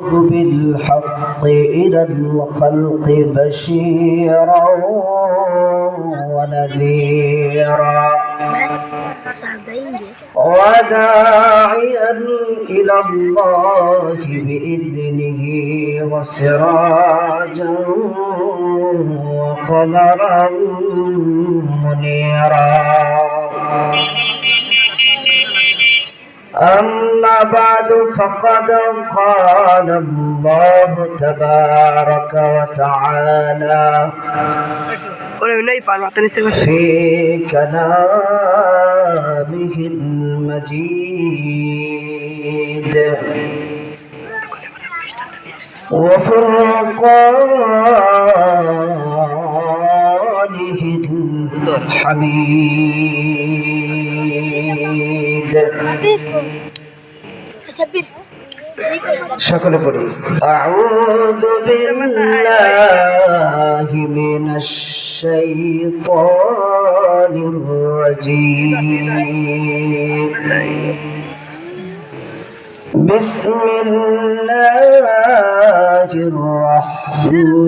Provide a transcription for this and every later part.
بالحق إلى الخلق بشيرا ونذيرا وداعيا إلى الله بإذنه وسراجا وقمرا منيرا. أما بعد فقد قال الله تبارك وتعالى في كلامه المجيد وفرقانه الحميد. সকলে পড়ি আউযু বিল্লাহি মিনাশ শাইতানির রাজীম বিসমিল্লাহির রাহমানির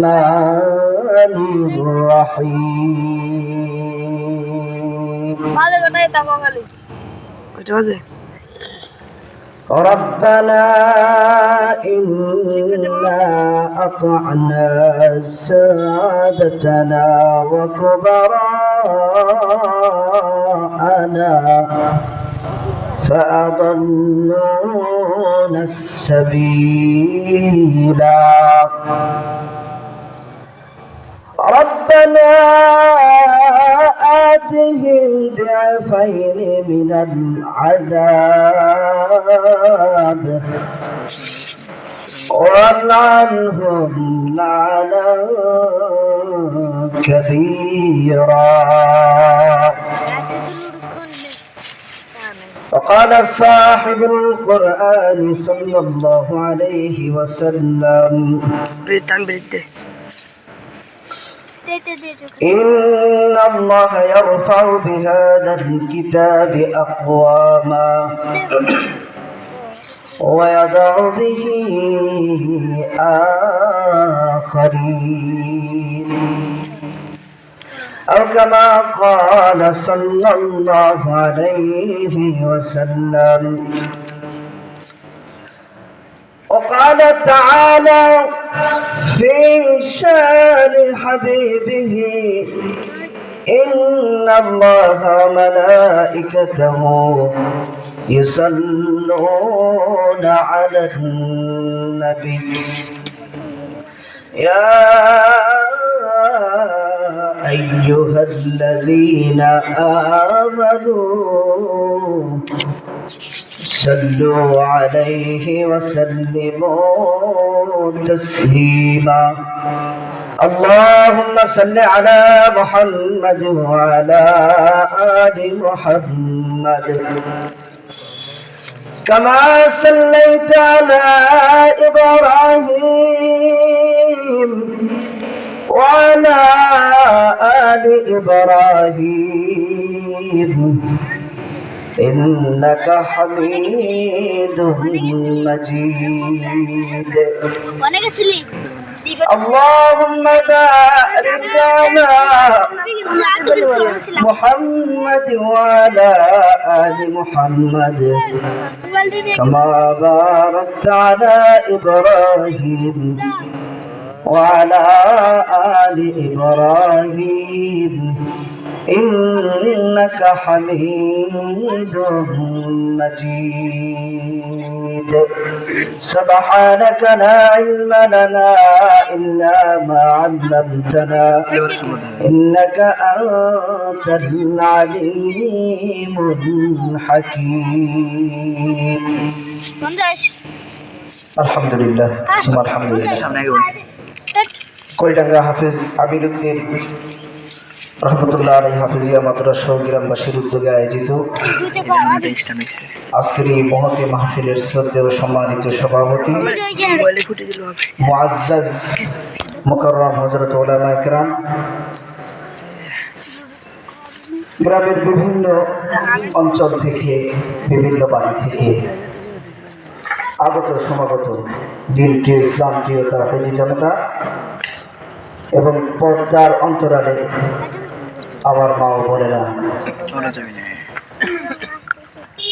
রাহিম। ভালো কথা এটা বাঙালি কত আছে? ربنا إنا أطعنا سادتنا وكبراءنا فأضلونا السبيلا ربنا آتهم ضعفين من العذاب والعنهم لعنا كبيرا. وقال صاحب القرآن صلى الله عليه وسلم إن الله يرفع بهذا الكتاب أقواما ويضع به آخرين أو كما قال صلى الله عليه وسلم. وقال تعالى في شان حبيبه إن الله وملائكته يصلون على النبي يا أيها الذين آمنوا صلوا عليه وسلموا تسليما. اللهم صل على محمد وعلى آل محمد كما صليت على إبراهيم وعلى آل إبراهيم إنك حميد مجيد. اللهم بارك على محمد وعلى آل محمد كما باركت على إبراهيم وعلى آل إبراهيم إنك حميد مجيد. سبحانك لا علم لنا إلا ما علمتنا إنك أنت العليم الحكيم. الحمد لله ثم الحمد لله. কোয়েটাঙ্গা হাফেজ আমিরুদ্দিন রহমতুল্লাহ আলাইহি হাফিজিয়া মাদ্রাসা গ্রামবাসীর উদ্যোগে আয়োজিত আজকের এই মহতী মাহফিলের শ্রদ্ধেয় সম্মানিত সভাপতি মুআজ্জাজ মুকাররম হযরত উলামায়ে কেরাম, গ্রামের বিভিন্ন অঞ্চল থেকে বিভিন্ন বাড়ি থেকে আগত সমাগত দিন প্রিয়, ইসলাম প্রিয় তাওহীদি জনতা এবং পর্দার অন্তরালে আমার মা ও বোনেরা,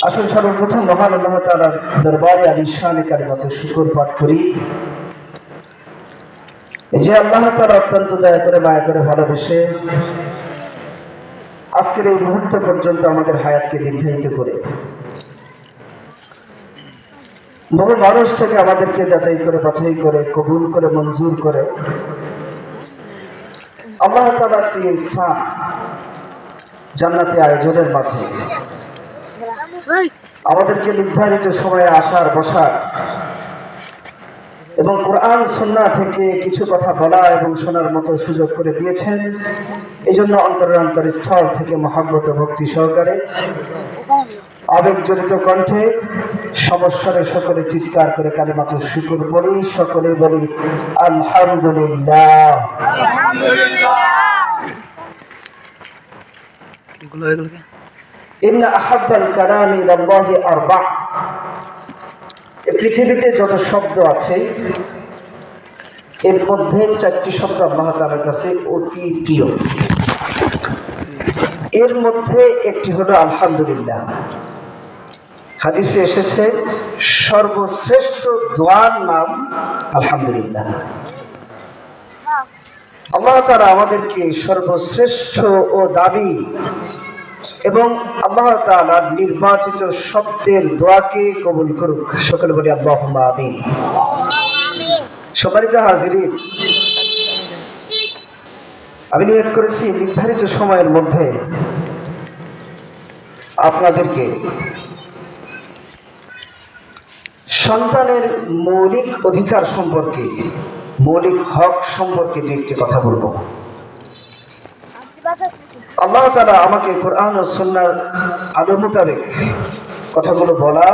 আসুন সর্বপ্রথম মহান আল্লাহ তাআলার দরবারে আলিশানে কালিমাত শুকর পাঠ করি যে আল্লাহ তাআলা অত্যন্ত দয়া করে, মায়া করে, ভালোবেসে আজকের এই মুহূর্ত পর্যন্ত আমাদের হায়াতকে দীর্ঘায়িত করে বহু মানুষ থেকে আমাদেরকে যাচাই করে, বাছাই করে, কবুল করে, মঞ্জুর করে আল্লাহ তাআলার প্রিয় স্থান জান্নাতে আয়োজনের মাঝে আমাদেরকে নির্ধারিত সময়ে আসার, বসার এবং কোরআন সুন্নাহ থেকে কিছু কথা বলা এবং শোনার মতো সুযোগ করে দিয়েছেন। এই জন্য অন্তরস্থল থেকে মহব্বত ও ভক্তি সহকারে আবেগ জড়িত কণ্ঠে সমস্যারে সকলে চিৎকার করে কালিমাত শুকর পড়ি, সকলে বলি আলহামদুলিল্লাহ। ইন্না আহাব্বাল কালামি ইলাল্লাহি আরবা'। পৃথিবীতে যত শব্দ আছে এর মধ্যে 4টি শব্দ আল্লাহ তাআলার কাছে অতি প্রিয়। এর মধ্যে একটি হলো আলহামদুলিল্লাহ। হাদিসে এসেছে সর্বশ্রেষ্ঠ দোয়ার নাম আলহামদুলিল্লাহ। আল্লাহ তাআলা আমাদেরকে সর্বশ্রেষ্ঠ ও দাবি এবং আল্লাহ তাআলার নির্বাচিত শব্দের দোয়াকে কবুল করুক। সকলে বলি আল্লাহুম্মা আমিন। সম্মানিত হাজিরিন, আমি নিয়ত করেছি নির্ধারিত সময়ের মধ্যে আপনাদেরকে সন্তানের মৌলিক অধিকার সম্পর্কে, মৌলিক হক সম্পর্কে একটি কথা বলবো। আল্লাহ তাআলা আমাকে কোরআন ও সুন্নাহর আলো মোতাবেক কথাগুলো বলা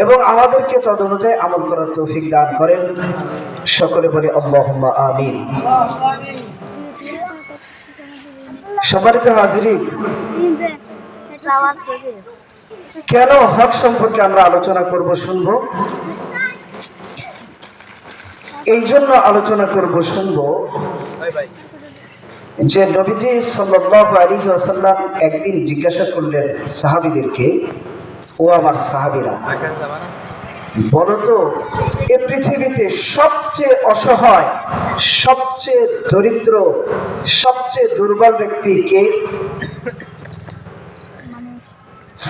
এবং আমাদেরকে তদ অনুযায়ী আমল করার তৌফিক দান করেন। সকলে বলি আল্লাহুম্মা আমিন। সম্মানিত হাজিরিন, কেন হক সম্পর্কে আমরা আলোচনা করব, শুনবো? এই জন্য আলোচনা করব, শুনবো যে নবীজি সাল্লাল্লাহু আলাইহি ওয়াসাল্লাম একদিন জিজ্ঞাসা করলেন সাহাবীদেরকে, ও আমার সাহাবীরা, বলো তো এ পৃথিবীতে সবচেয়ে অসহায়, সবচেয়ে দরিদ্র, সবচেয়ে দুর্বল ব্যক্তি কে?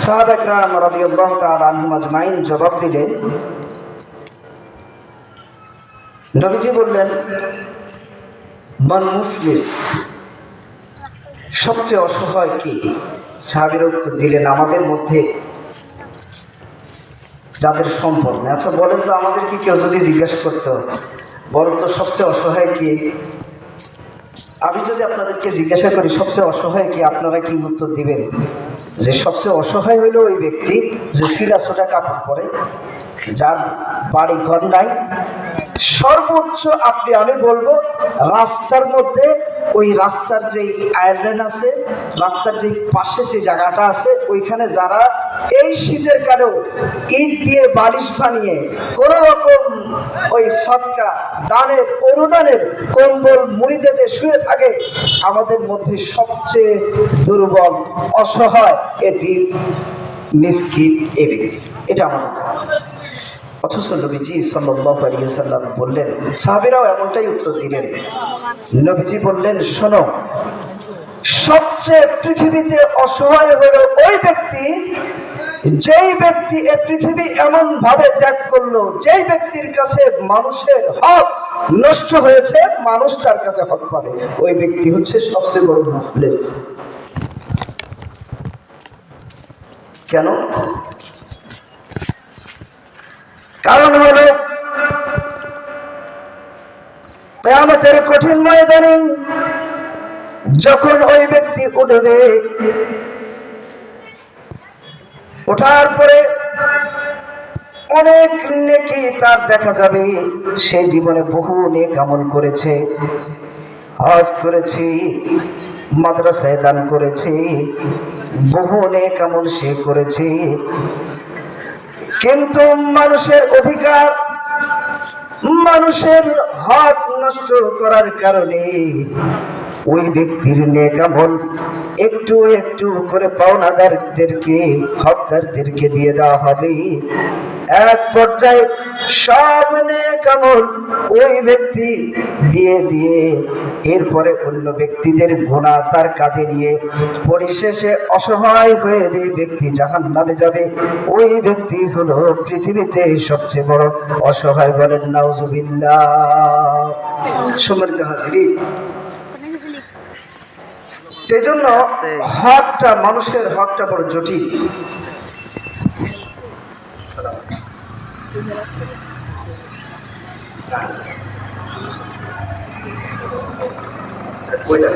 সাহাবা কিরাম রাদিয়াল্লাহু তাআলা আনহুম আজমাইন জবাব দিলেন, নবীজি বললেন মান মুফলিস, সবচেয়ে অসহায় কি? সাহাবীরা উত্তর দিলেন, আমাদের মধ্যে যাদের সম্পদ নেই। আচ্ছা বলেন তো, আমাদেরকে কেউ যদি জিজ্ঞাসা করতো, বলেন তো সবচেয়ে অসহায় কি? আমি যদি আপনাদেরকে জিজ্ঞাসা করি সবচেয়ে অসহায় কি, আপনারা কি উত্তর দিবেন? যে সবচেয়ে অসহায় হইল ওই ব্যক্তি যে ছিঁড়া ছোটা কাপড় পরে, যার বাড়ি ঘর নাই। সর্বোচ্চ আমি বলবো রাস্তার মধ্যে, ওই রাস্তার যে আয়ারল্যান্ড আছে, রাস্তার যে পাশে যে জায়গাটা আছে, ওইখানে যারা এই শীতের কালেও ইট দিয়ে বালিশ বানিয়ে কোন রকম ওই সদকা দানের, অনুদানের কম্বল মুড়িতে যে শুয়ে থাকে, আমাদের মধ্যে সবচেয়ে দুর্বল, অসহায়, এতিম, মিসকিন এই ব্যক্তি। এটা আমাদের। অথচ নবীজি সাল্লাল্লাহু আলাইহি ওয়াসাল্লাম বললেন, সাহাবীরাও এমনটাই উত্তর দিলেন। নবীজি বললেন, শোনো, সবচেয়ে পৃথিবীতে অসহায় হলো ওই ব্যক্তি যেই ব্যক্তি এ পৃথিবী এমন ভাবে ত্যাগ করলো, যেই ব্যক্তির কাছে মানুষের হক নষ্ট হয়েছে, মানুষ তার কাছে হক পাবে, ওই ব্যক্তি হচ্ছে সবচেয়ে বড় মুফলিস। কেন? কারণ হলো কিয়ামতের কঠিন ময়দানে যখন ওই ব্যক্তি উঠবে, ওঠার পরে অনেক নেকি তার দেখা যাবে। সে জীবনে বহু নেক আমল করেছে, হজ করেছে, মাদ্রাসায় দান করেছে, বহু নেক আমল সে করেছে। কিন্তু মানুষের অধিকার মানুষের হক নষ্ট করার কারণে ওই ব্যক্তির নেক আমল একটু একটু করে পাওনাদারদেরকে, হকদারদেরকে দিয়ে দেওয়া হবে। এক পর্যায়ে সব নেক আমল ওই ব্যক্তি দিয়ে দিয়ে এরপরে অন্য ব্যক্তিদের গুনাহ তার কাঁধে নিয়ে পরিশেষে অসহায় হয়ে যে ব্যক্তি জাহান্নামে যাবে, ওই ব্যক্তি হলো পৃথিবীতে সবচেয়ে বড় অসহায়। বলেন নাউজুবিল্লাহ। সম্মানিত হাজিরিন, সেই জন্য হকটা, মানুষের হকটা বড় জটিল। ওইটা